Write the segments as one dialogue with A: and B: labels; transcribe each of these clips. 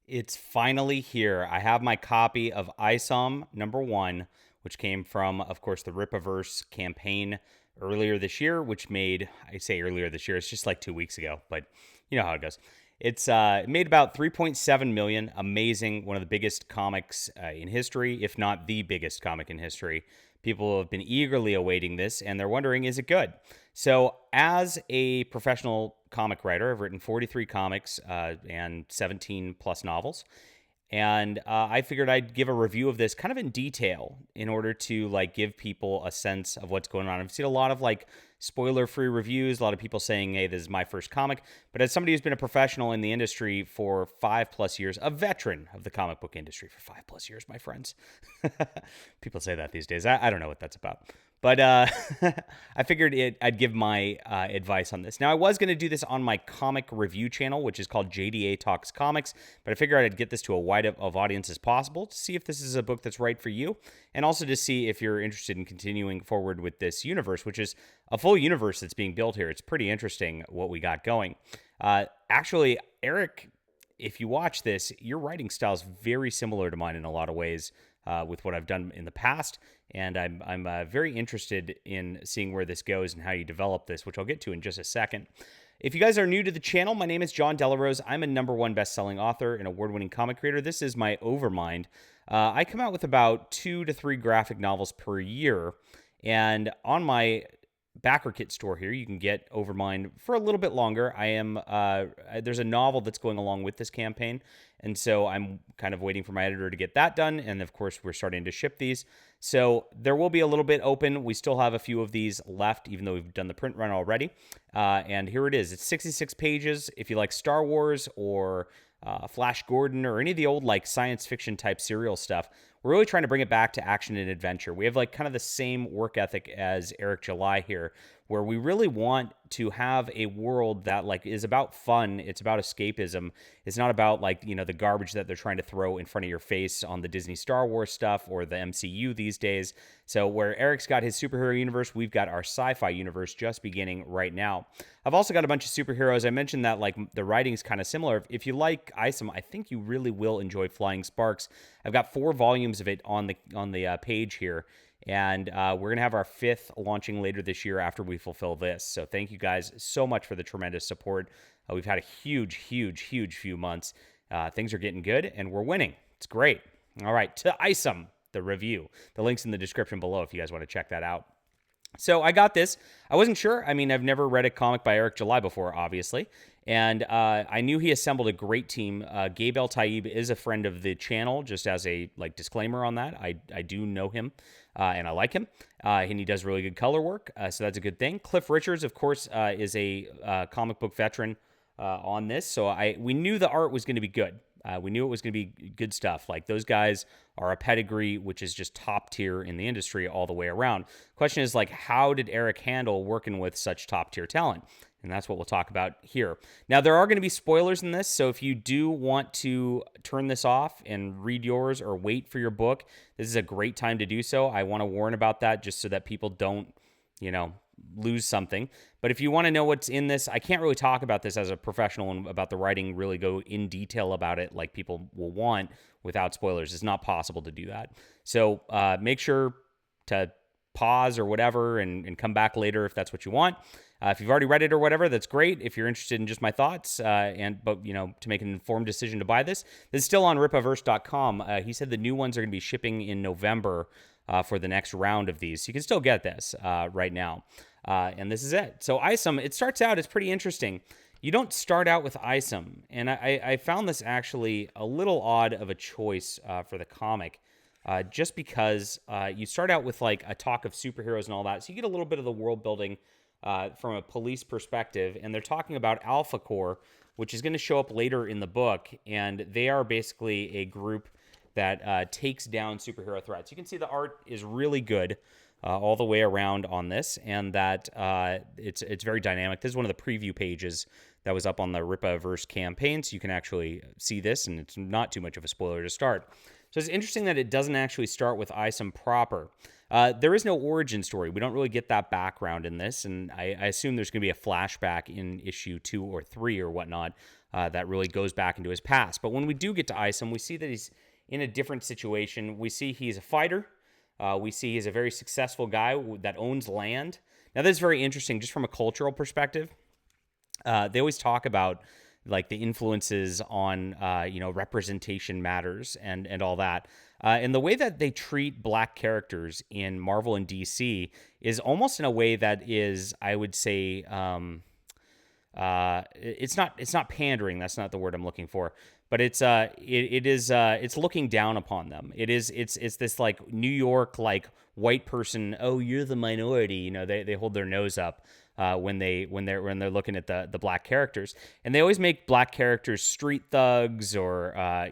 A: It's finally here. I have my copy of Isom #1, which came from, of course, the Rippaverse campaign earlier this year, which made, I say earlier this year, it's just like 2 weeks ago, but you know how it goes. It's made about 3.7 million. Amazing. One of the biggest comics in history, if not the biggest comic in history. People have been eagerly awaiting this, and they're wondering, is it good? So, as a professional comic writer, I've written 43 comics and 17 plus novels. And I figured I'd give a review of this kind of in detail in order to like give people a sense of what's going on. I've seen a lot of like spoiler-free reviews, a lot of people saying, "Hey, this is my first comic." But as somebody who's been a professional in the industry for 5+ years, a veteran of the comic book industry for 5+ years, my friends. People say that these days. I don't know what that's about. But I figured I'd give my advice on this. Now, I was going to do this on my comic review channel, which is called JDA Talks Comics, but I figured I'd get this to a wide of audience as possible to see if this is a book that's right for you, and also to see if you're interested in continuing forward with this universe, which is a full universe that's being built here. It's pretty interesting what we got going. Actually, Eric, if you watch this, your writing style is very similar to mine in a lot of ways. With what I've done in the past, and I'm very interested in seeing where this goes and how you develop this, which I'll get to in just a second. If you guys are new to the channel, my name is John Delarose. I'm a #1 best-selling author and award-winning comic creator. This is my Overmind. I come out with about 2 to 3 graphic novels per year, and on my backer kit store here, you can get Overmind for a little bit longer. There's a novel that's going along with this campaign, and so I'm kind of waiting for my editor to get that done, and of course we're starting to ship these, so there will be a little bit open. We still have a few of these left, even though we've done the print run already, and here it is. It's 66 pages. If you like Star Wars or Flash Gordon or any of the old like science fiction type serial stuff, we're really trying to bring it back to action and adventure. We have like kind of the same work ethic as Eric July here, where we really want to have a world that like is about fun. It's about escapism. It's not about like, you know, the garbage that they're trying to throw in front of your face on the Disney Star Wars stuff or the MCU these days. So where Eric's got his superhero universe, we've got our sci-fi universe just beginning right now. I've also got a bunch of superheroes. I mentioned that like the writing's kind of similar. If you like Isom, I think you really will enjoy Flying Sparks. I've got 4 volumes of it on the page here. And we're going to have our 5th launching later this year after we fulfill this. So thank you guys so much for the tremendous support. We've had a huge few months. Things are getting good, and we're winning. It's great. All right, to Isom, the review. The link's in the description below if you guys want to check that out. So I got this. I wasn't sure. I mean, I've never read a comic by Eric July before, obviously. And I knew he assembled a great team. Gabe El Taib is a friend of the channel, just as a like disclaimer on that. I do know him, and I like him. And he does really good color work, so that's a good thing. Cliff Richards, of course, is a comic book veteran on this. So we knew the art was going to be good. We knew it was going to be good stuff. Like those guys are a pedigree, which is just top tier in the industry all the way around. Question is like, how did Eric handle working with such top tier talent? And that's what we'll talk about here. Now, there are going to be spoilers in this, so if you do want to turn this off and read yours or wait for your book, this is a great time to do so. I want to warn about that just so that people don't, you know, lose something. But if you want to know what's in this, I can't really talk about this as a professional and about the writing, really go in detail about it like people will want without spoilers. It's not possible to do that. So make sure to pause or whatever and come back later if that's what you want. If you've already read it or whatever, that's great. If you're interested in just my thoughts, but you know, to make an informed decision to buy this is still on Rippaverse.com. He said the new ones are going to be shipping in November for the next round of these. So you can still get this right now. And this is it. So Isom, it starts out, it's pretty interesting. You don't start out with Isom. And I found this actually a little odd of a choice for the comic. Just because you start out with like a talk of superheroes and all that. So you get a little bit of the world building from a police perspective. And they're talking about Alpha Corps, which is going to show up later in the book. And they are basically a group that takes down superhero threats. You can see the art is really good all the way around on this, and that it's very dynamic. This is one of the preview pages that was up on the Rippaverse campaign, so you can actually see this, and it's not too much of a spoiler to start. So it's interesting that it doesn't actually start with Isom proper. There is no origin story. We don't really get that background in this, and I assume there's going to be a flashback in issue 2 or 3 or whatnot that really goes back into his past. But when we do get to Isom, we see that he's in a different situation. We see he's a fighter. We see he's a very successful guy that owns land. Now, this is very interesting just from a cultural perspective. They always talk about like the influences on, representation matters and all that. And the way that they treat black characters in Marvel and DC is almost in a way that is, I would say, it's not pandering. That's not the word I'm looking for. But it's looking down upon them. It's this like New York like white person. Oh, you're the minority. You know, they hold their nose up when they're looking at the black characters, and they always make black characters street thugs or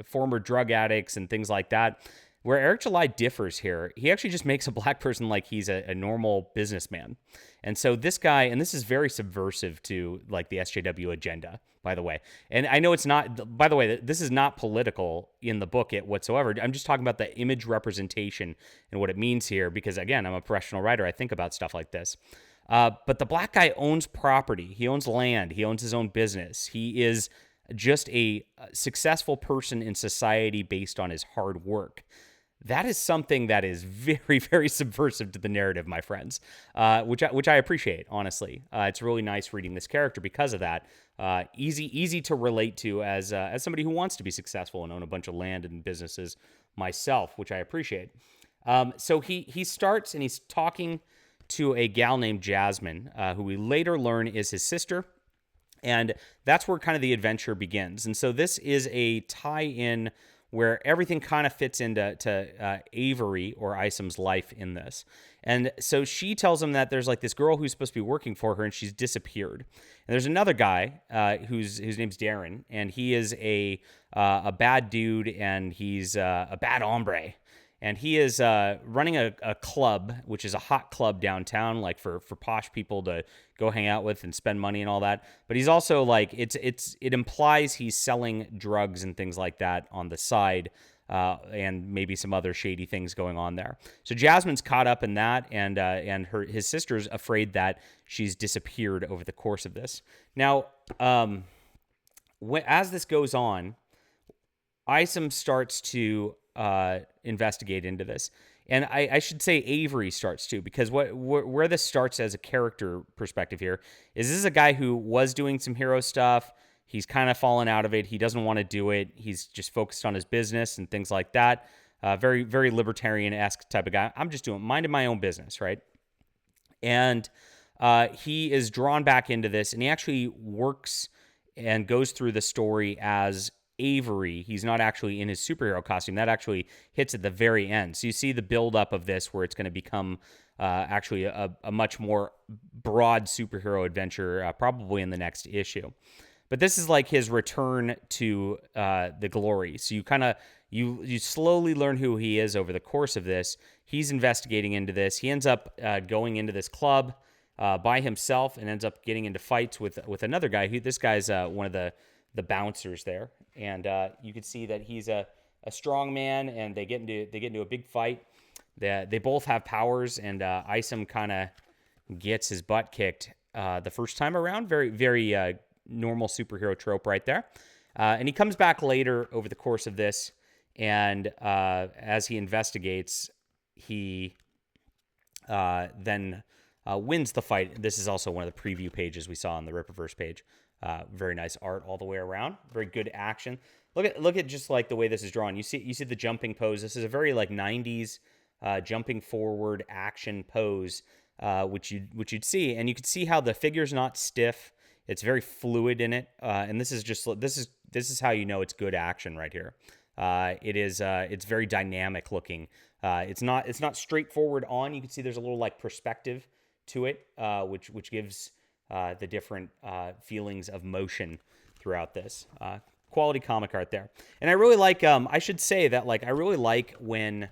A: former drug addicts and things like that. Where Eric July differs here, he actually just makes a black person like he's a normal businessman. And so this guy, and this is very subversive to like the SJW agenda, by the way. And I know it's not, by the way, this is not political in the book whatsoever. I'm just talking about the image representation and what it means here, because again, I'm a professional writer. I think about stuff like this. But the black guy owns property. He owns land. He owns his own business. He is just a successful person in society based on his hard work. That is something that is very, very subversive to the narrative, my friends, which I appreciate, honestly. It's really nice reading this character because of that. Easy to relate to as somebody who wants to be successful and own a bunch of land and businesses myself, which I appreciate. So he starts and he's talking to a gal named Jasmine, who we later learn is his sister. And that's where kind of the adventure begins. And so this is a tie-in where everything kind of fits into Avery or Isom's life in this. And so she tells him that there's like this girl who's supposed to be working for her and she's disappeared. And there's another guy whose name's Darren, and he is a bad dude, and he's a bad hombre. And he is running a club, which is a hot club downtown, like for posh people to go hang out with and spend money and all that. But he's also like, it implies he's selling drugs and things like that on the side, and maybe some other shady things going on there. So Jasmine's caught up in that, and his sister's afraid that she's disappeared over the course of this. Now, as this goes on, Isom starts to investigate into this. And I should say Avery starts too, because where this starts as a character perspective here is this is a guy who was doing some hero stuff. He's kind of fallen out of it. He doesn't want to do it. He's just focused on his business and things like that. Very, very libertarian-esque type of guy. I'm just minding my own business, right? And he is drawn back into this, and he actually works and goes through the story as Avery. He's not actually in his superhero costume. That actually hits at the very end. So you see the buildup of this where it's going to become actually a much more broad superhero adventure, probably in the next issue. But this is like his return to the glory. So you kind of you slowly learn who he is over the course of this. He's investigating into this. He ends up going into this club by himself and ends up getting into fights with another guy. This guy's one of the bouncers there, and you can see that he's a strong man, and they get into a big fight. They both have powers, and Isom kind of gets his butt kicked the first time around. Very, very normal superhero trope right there. And he comes back later over the course of this, and as he investigates, he then wins the fight. This is also one of the preview pages we saw on the Rippaverse page. Very nice art all the way around. Very good action. Look at just like the way this is drawn. You see the jumping pose. This is a very like 90s jumping forward action pose, which you'd see, and you can see how the figure's not stiff. It's very fluid in it, and this is how you know it's good action right here. It's very dynamic looking. It's not straightforward on. You can see there's a little like perspective to it, which gives the different feelings of motion throughout this. Quality comic art there. And I really like, I should say that like I really like when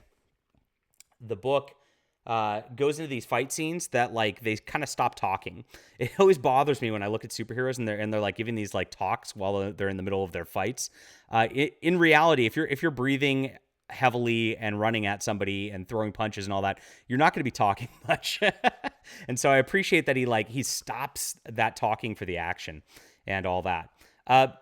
A: the book goes into these fight scenes that like they kind of stop talking. It always bothers me when I look at superheroes and they're like giving these like talks while they're in the middle of their fights. In reality, if you're breathing heavily and running at somebody and throwing punches and all that, you're not going to be talking much. And so I appreciate that he stops that talking for the action and all that.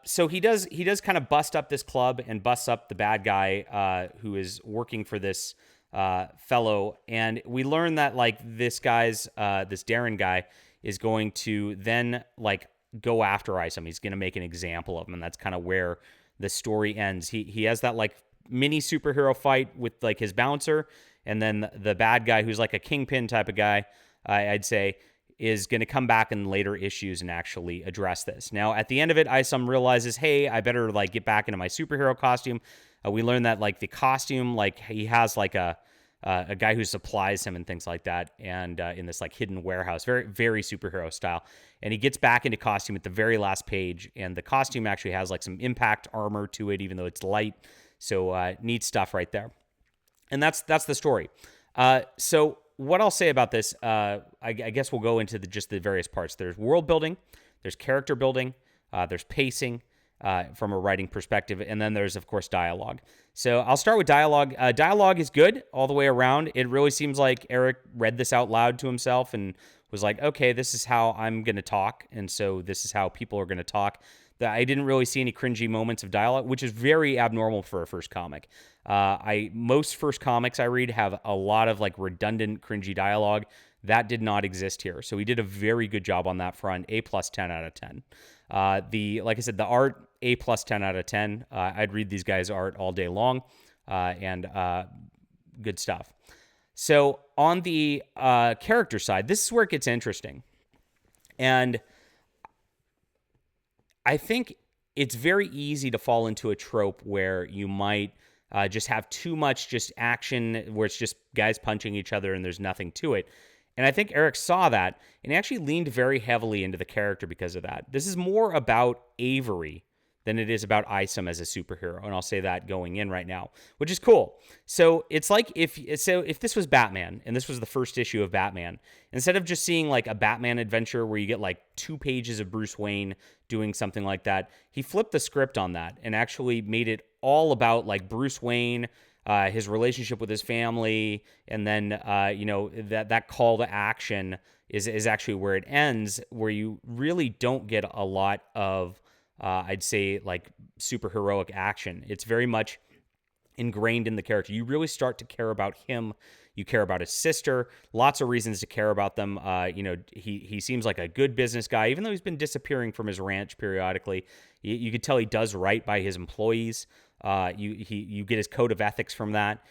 A: So he does kind of bust up this club and busts up the bad guy who is working for this fellow, and we learn that like this Darren guy is going to then like go after Isom. He's going to make an example of him, and that's kind of where the story ends. He has that like mini superhero fight with like his bouncer, and then the bad guy who's like a kingpin type of guy, I'd say, is going to come back in later issues and actually address this. Now, at the end of it, Isom realizes, hey, I better like get back into my superhero costume. We learn that like the costume, like he has like a guy who supplies him and things like that, and in this like hidden warehouse, very very superhero style. And he gets back into costume at the very last page, and the costume actually has like some impact armor to it, even though it's light. So neat stuff right there. And that's the story. So what I'll say about this, I guess we'll go into just the various parts. There's world building, there's character building, there's pacing from a writing perspective, and then there's, of course, dialogue. So I'll start with dialogue. Dialogue is good all the way around. It really seems like Eric read this out loud to himself and was like, okay, this is how I'm going to talk, and so this is how people are going to talk. I didn't really see any cringy moments of dialogue, which is very abnormal for a first comic. Most first comics I read have a lot of like redundant, cringy dialogue. That did not exist here. So he did a very good job on that front. A plus 10 out of 10. Like I said, the art, A plus 10 out of 10. I'd read these guys' art all day long, and good stuff. So on the character side, this is where it gets interesting. And I think it's very easy to fall into a trope where you might just have too much just action, where it's just guys punching each other and there's nothing to it. And I think Eric saw that and actually leaned very heavily into the character because of that. This is more about Avery than it is about Isom as a superhero, and I'll say that going in right now, which is cool. So it's like if this was Batman and this was the first issue of Batman, instead of just seeing like a Batman adventure where you get like 2 pages of Bruce Wayne doing something like that, he flipped the script on that and actually made it all about like Bruce Wayne, his relationship with his family, and then that call to action is actually where it ends, where you really don't get a lot of I'd say like super heroic action. It's very much ingrained in the character. You really start to care about him. You care about his sister. Lots of reasons to care about them. He seems like a good business guy, even though he's been disappearing from his ranch periodically. You could tell he does right by his employees. You get his code of ethics from that.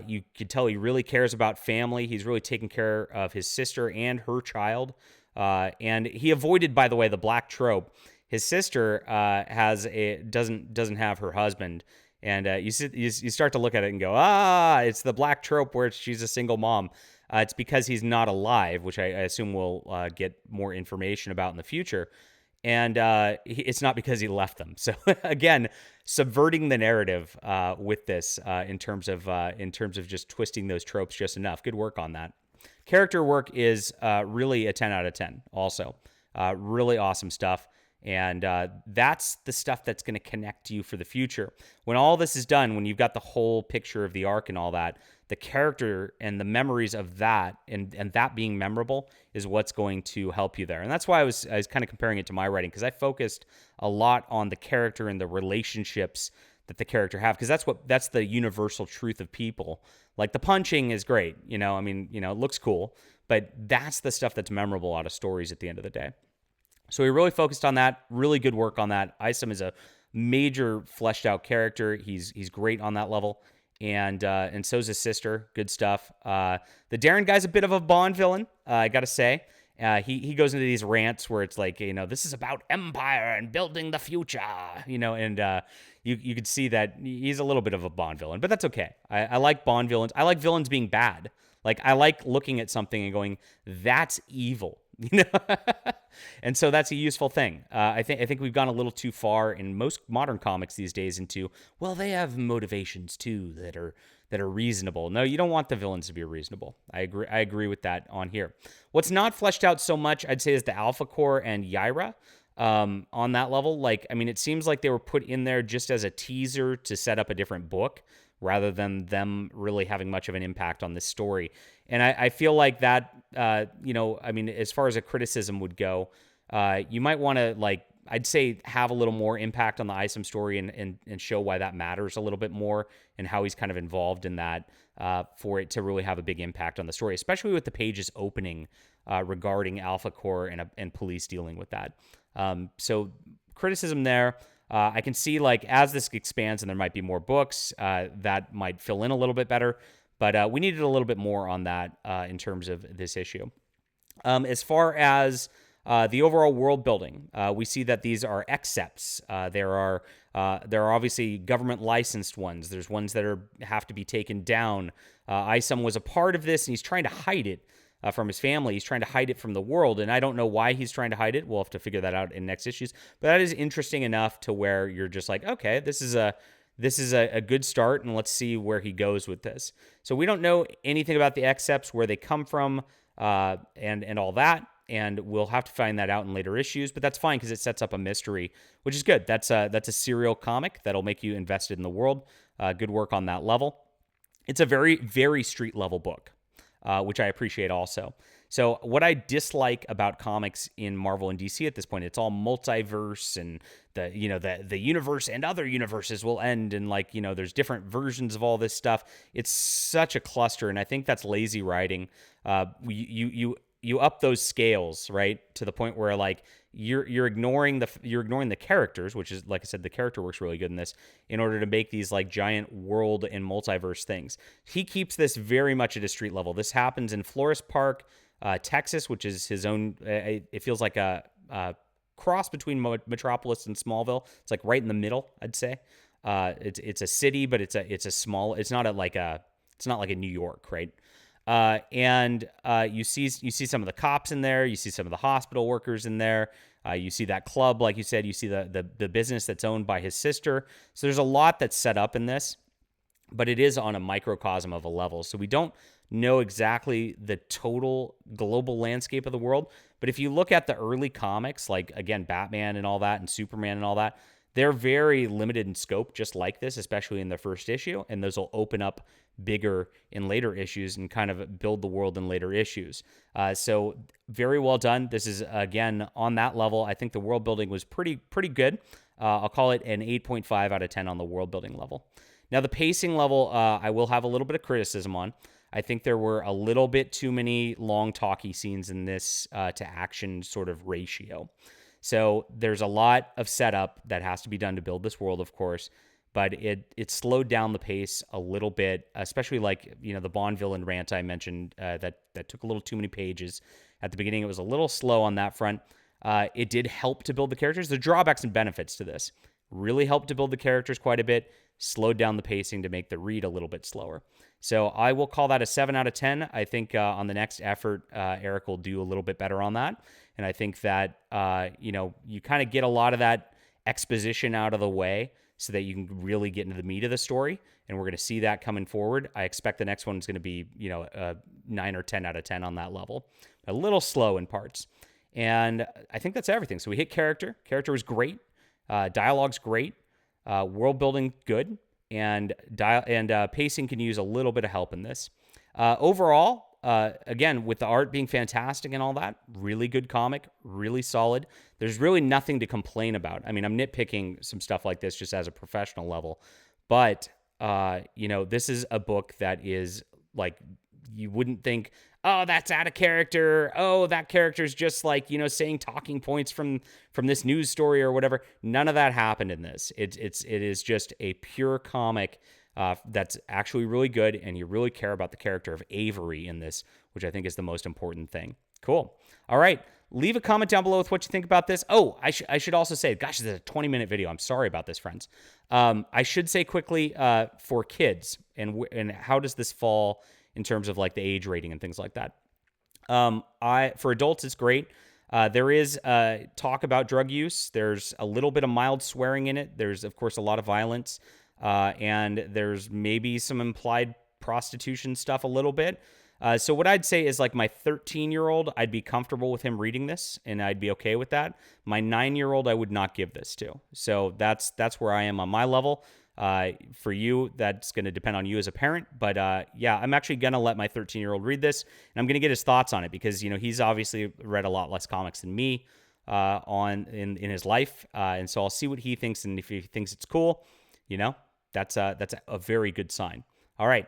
A: You could tell he really cares about family. He's really taking care of his sister and her child. And he avoided, by the way, the black trope. His sister doesn't have her husband, and you start to look at it and go, it's the black trope where she's a single mom. It's because he's not alive, which I assume we'll get more information about in the future, and it's not because he left them. So again, subverting the narrative with this in terms of just twisting those tropes just enough. Good work on that. Character work is really a 10 out of 10. Also, really awesome stuff. And that's the stuff that's going to connect you for the future. When all this is done, when you've got the whole picture of the arc and all that, the character and the memories of that and that being memorable is what's going to help you there. And that's why I was kind of comparing it to my writing, because I focused a lot on the character and the relationships that the character have, because that's the universal truth of people. Like the punching is great, it looks cool, but that's the stuff that's memorable out of stories at the end of the day. So we really focused on that. Really good work on that. Isom is a major fleshed out character. He's great on that level. And so is his sister. Good stuff. The Darren guy's a bit of a Bond villain, I got to say. He goes into these rants where it's like, this is about empire and building the future, and you could see that he's a little bit of a Bond villain, but that's okay. I like Bond villains. I like villains being bad. Like, I like looking at something and going, that's evil. And so that's a useful thing. I think we've gone a little too far in most modern comics these days into, well, they have motivations too that are reasonable. No, you don't want the villains to be reasonable. I agree with that on here. What's not fleshed out so much, I'd say, is the Alpha Core and Yaira. On that level, it seems like they were put in there just as a teaser to set up a different book, rather than them really having much of an impact on this story. And I feel like that, as far as a criticism would go, you might want to, I'd say have a little more impact on the Isom story and show why that matters a little bit more and how he's kind of involved in that for it to really have a big impact on the story, especially with the pages opening regarding Alpha Core and police dealing with that. So criticism there. I can see like as this expands and there might be more books, that might fill in a little bit better. But we needed a little bit more on that in terms of this issue. As far as the overall world building, we see that these are excepts. There are obviously government licensed ones. There's ones that have to be taken down. Isom was a part of this, and he's trying to hide it from his family. He's trying to hide it from the world, and I don't know why he's trying to hide it. We'll have to figure that out in next issues. But that is interesting enough to where you're just like, okay, this is a good start, and let's see where he goes with this. So we don't know anything about the excepts, where they come from, and all that. And we'll have to find that out in later issues, but that's fine because it sets up a mystery, which is good. That's a serial comic that'll make you invested in the world. Good work on that level. It's a very, very street level book, which I appreciate also. So what I dislike about comics in Marvel and DC at this point, it's all multiverse, and the universe and other universes will end, and there's different versions of all this stuff. It's such a cluster, and I think that's lazy writing. You up those scales, right, to the point where like you're ignoring the characters, which is, like I said, the character works really good in this, in order to make these like giant world and multiverse things. He keeps this very much at a street level. This happens in Florist Park, Texas, which is his own. It feels like a cross between Metropolis and Smallville. It's like right in the middle, I'd say. It's a city, but it's a small. It's not like a New York, right? And you see some of the cops in there. You see some of the hospital workers in there. You see that club, like you said. You see the business that's owned by his sister. So there's a lot that's set up in this, but it is on a microcosm of a level. So we don't know exactly the total global landscape of the world. But if you look at the early comics, like, again, Batman and all that, and Superman and all that, they're very limited in scope, just like this, especially in the first issue. And those will open up bigger in later issues and kind of build the world in later issues. So very well done. This is, again, on that level. I think the world building was pretty good. I'll call it an 8.5 out of 10 on the world building level. Now, the pacing level, I will have a little bit of criticism on. I think there were a little bit too many long talky scenes in this to action sort of ratio. So there's a lot of setup that has to be done to build this world, of course, but it slowed down the pace a little bit, especially like, the Bond villain rant I mentioned that took a little too many pages. At the beginning, it was a little slow on that front. It did help to build the characters. The drawbacks and benefits to this really helped to build the characters quite a bit, slowed down the pacing to make the read a little bit slower. So I will call that a 7 out of 10. I think on the next effort, Eric will do a little bit better on that. And I think that, you kind of get a lot of that exposition out of the way so that you can really get into the meat of the story. And we're going to see that coming forward. I expect the next one is going to be, a 9 or 10 out of 10 on that level. A little slow in parts. And I think that's everything. So we hit character. Character was great. Dialogue's great. World building, good. And pacing can use a little bit of help in this. Overall, again, with the art being fantastic and all that, really good comic, really solid. There's really nothing to complain about. I mean, I'm nitpicking some stuff like this just as a professional level, but this is a book that is like, you wouldn't think, oh, that's out of character. Oh, that character's just like, saying talking points from this news story or whatever. None of that happened in this. It is just a pure comic that's actually really good, and you really care about the character of Avery in this, which I think is the most important thing. Cool. All right. Leave a comment down below with what you think about this. Oh, I should also say, gosh, this is a 20-minute video. I'm sorry about this, friends. I should say quickly for kids, and how does this fall in terms of like the age rating and things like that. For adults, it's great. There is talk about drug use. There's a little bit of mild swearing in it. There's, of course, a lot of violence. And there's maybe some implied prostitution stuff a little bit. So what I'd say is like my 13-year-old, I'd be comfortable with him reading this, and I'd be okay with that. My 9-year-old, I would not give this to. So that's where I am on my level. For you, that's going to depend on you as a parent. But yeah, I'm actually going to let my 13-year-old read this, and I'm going to get his thoughts on it because, he's obviously read a lot less comics than me. in his life, and so I'll see what he thinks, and if he thinks it's cool, that's a very good sign. All right.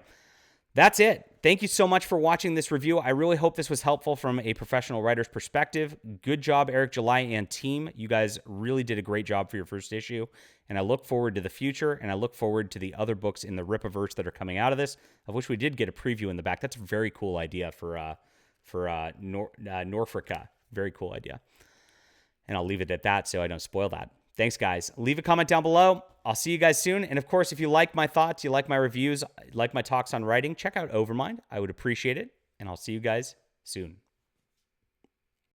A: That's it. Thank you so much for watching this review. I really hope this was helpful from a professional writer's perspective. Good job, Eric July and team. You guys really did a great job for your first issue, and I look forward to the future, and I look forward to the other books in the Rippaverse that are coming out of this, of which we did get a preview in the back. That's a very cool idea for Norfolka. Very cool idea. And I'll leave it at that so I don't spoil that. Thanks, guys. Leave a comment down below. I'll see you guys soon. And of course, if you like my thoughts, you like my reviews, like my talks on writing, check out Overmind. I would appreciate it. And I'll see you guys soon.